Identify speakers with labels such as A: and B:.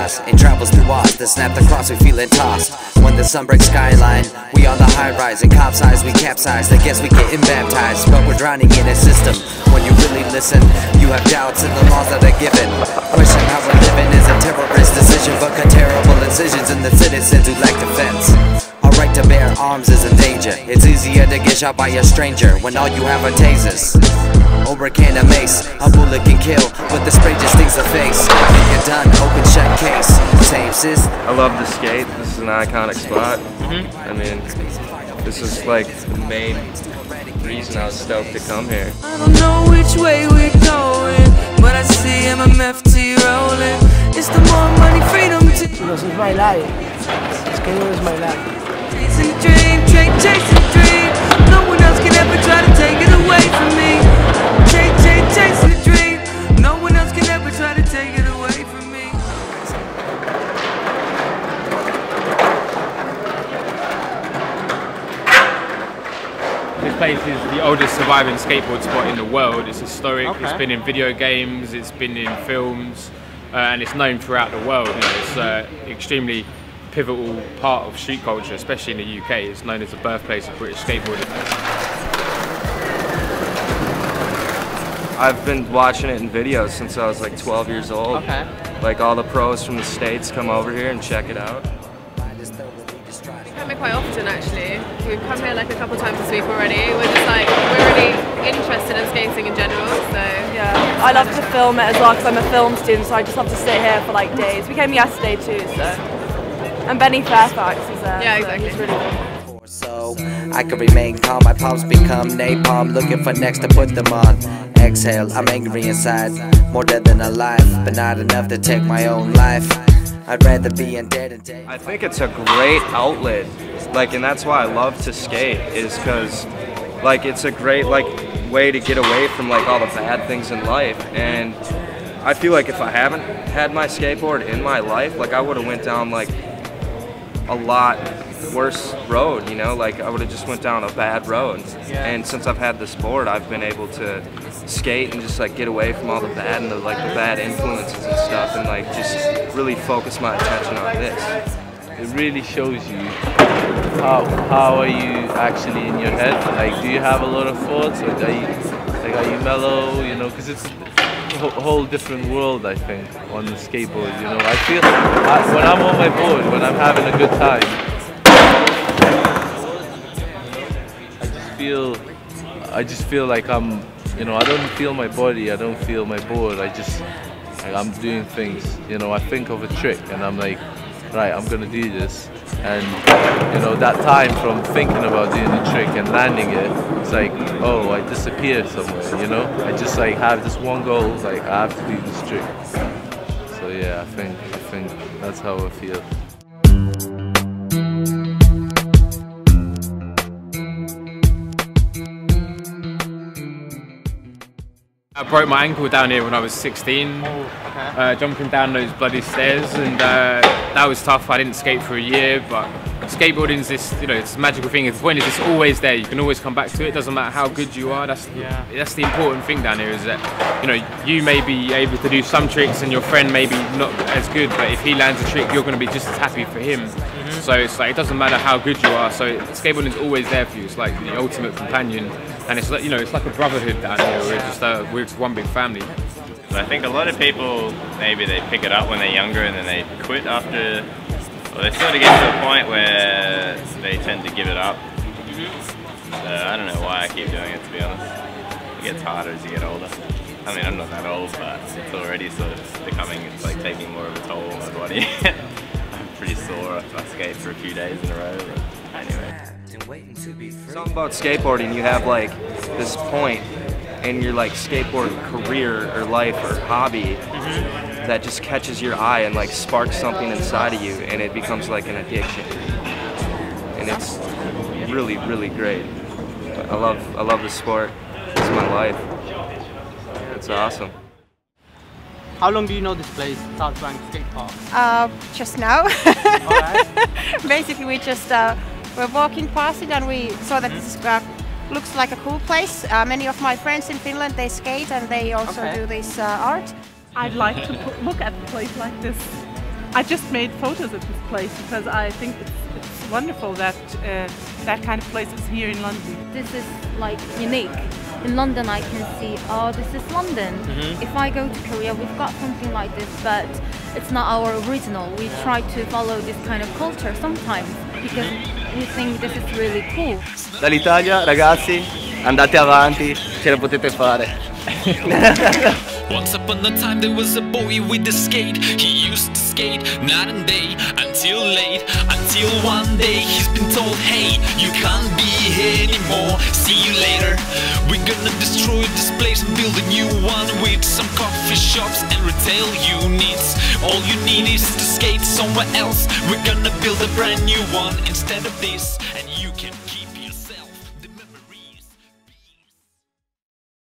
A: skies. It travels through us, the snap the cross, we feel it tossed. When the sun breaks skyline, we on the high rise. And capsize, we capsize, I guess we getting baptized. But we're drowning in a system. When you really listen, you have doubts in the laws that are given. Question how we're living is a terrorist decision, but cut terrible incisions in the citizens who lack defense. Our right to bear arms is in danger. It's easier to get shot by a stranger when all you have are tasers or a can of mace. A bullet can kill, but the spray just stings the face. You're done, open shut case. Same sis.
B: I love the skate. This is an iconic spot. I mean, this is like the main reason I was stoked to come here.
C: I don't know which way we're going, but I see MMFT rolling. It's the more money, freedom to.
D: This is my life. Skateboarding is my life.
C: Chasing the dream, chasing the dream. No one else can ever try to take it away from me. Chasing the dream. No one else can ever try to take it away from me.
E: This place is the oldest surviving skateboard spot in the world. It's historic. Okay. It's been in video games. It's been in films, and it's known throughout the world. You know, it's extremely pivotal part of street culture, especially in the UK. It's known as the birthplace of British skateboarding.
B: I've been watching it in videos since I was like 12 years old.
F: Okay.
B: Like all the pros from the States come over here and check it out.
G: We come here quite often actually. We've come here like a couple times this week already. We're just like, we're really interested in skating in general, so.
H: Yeah, I love to film it as well because I'm a film student, so I just love to sit here for like days. We came yesterday too, so. And Benny Fairfax is there.
G: Yeah, exactly.
H: So he's really cool.
A: So I can remain calm, my palms become napalm, looking for next to put them on. Exhale, I'm angry inside, more dead than alive, but not enough to take my own life. I'd rather be in dead and dead.
B: I think it's a great outlet, like, and that's why I love to skate, is because like it's a great like way to get away from like all the bad things in life. And I feel like if I haven't had my skateboard in my life, like I would have went down like a lot worse road, you know, like I would have just went down a bad road. And since I've had this board, I've been able to skate and just like get away from all the bad and the bad influences and stuff, and like just really focus my attention on this.
F: It really shows you how are you actually in your head. Like, do you have a lot of thoughts, or are you mellow, you know, because it's a whole different world, I think, on the skateboard, you know. I feel, when I'm on my board, when I'm having a good time, I just feel like I'm, you know, I don't feel my body, I don't feel my board, like I'm doing things, you know. I think of a trick and I'm like, right, I'm gonna do this, and you know, that time from thinking about doing the trick and landing it, it's like, oh, I disappear somewhere, you know. I just like have this one goal, like I have to do this trick. So yeah, I think that's how I feel.
E: I broke my ankle down here when I was 16, jumping down those bloody stairs, and that was tough. I didn't skate for a year, but skateboarding is this, you know, it's a magical thing. The point is it's always there. You can always come back to it. It doesn't matter how good you are. That's the important thing down here, is that, you know, you may be able to do some tricks and your friend may be not as good, but if he lands a trick, you're going to be just as happy for him. So it's like, it doesn't matter how good you are. So skateboarding is always there for you. It's like the ultimate companion. And it's like, you know, it's like a brotherhood down here. We're just one big family.
I: I think a lot of people, maybe they pick it up when they're younger and then they quit after, or they sort of get to a point where they tend to give it up. So I don't know why I keep doing it, to be honest. It gets harder as you get older. I mean, I'm not that old, but it's already sort of becoming, it's like taking more of a toll on my body. I'm pretty sore if I skate for a few days in a row, but anyway.
B: Something about skateboarding, you have like this point in your like skateboard career or life or hobby that just catches your eye and like sparks something inside of you, and it becomes like an addiction. And it's really, really great. I love the sport. It's my life. It's awesome.
D: How long do you know this place, Southbank Skatepark?
J: Just now.
D: Alright.
J: Basically, we just were walking past it and we saw that this looks like a cool place. Many of my friends in Finland, they skate and they also do this art.
H: I'd like to look at a place like this.
K: I just made photos of this place because I think it's wonderful that that kind of place is here in London.
L: This is like unique. In London I can see, oh, this is London. If I go to Korea, we've got something like this, but it's not our original. We try to follow this kind of culture sometimes because we think this is really cool.
M: Dall'Italia, ragazzi, andate avanti, ce la potete fare.
N: Once upon a time there was a boy with a skate. He used to skate night and day until late, until one day he's been told, hey, you can't be here anymore, see you later. We're gonna destroy this place and build a new one with some coffee shops and retail units. All you need is to skate somewhere else. We're gonna build a brand new one instead of this, and you can keep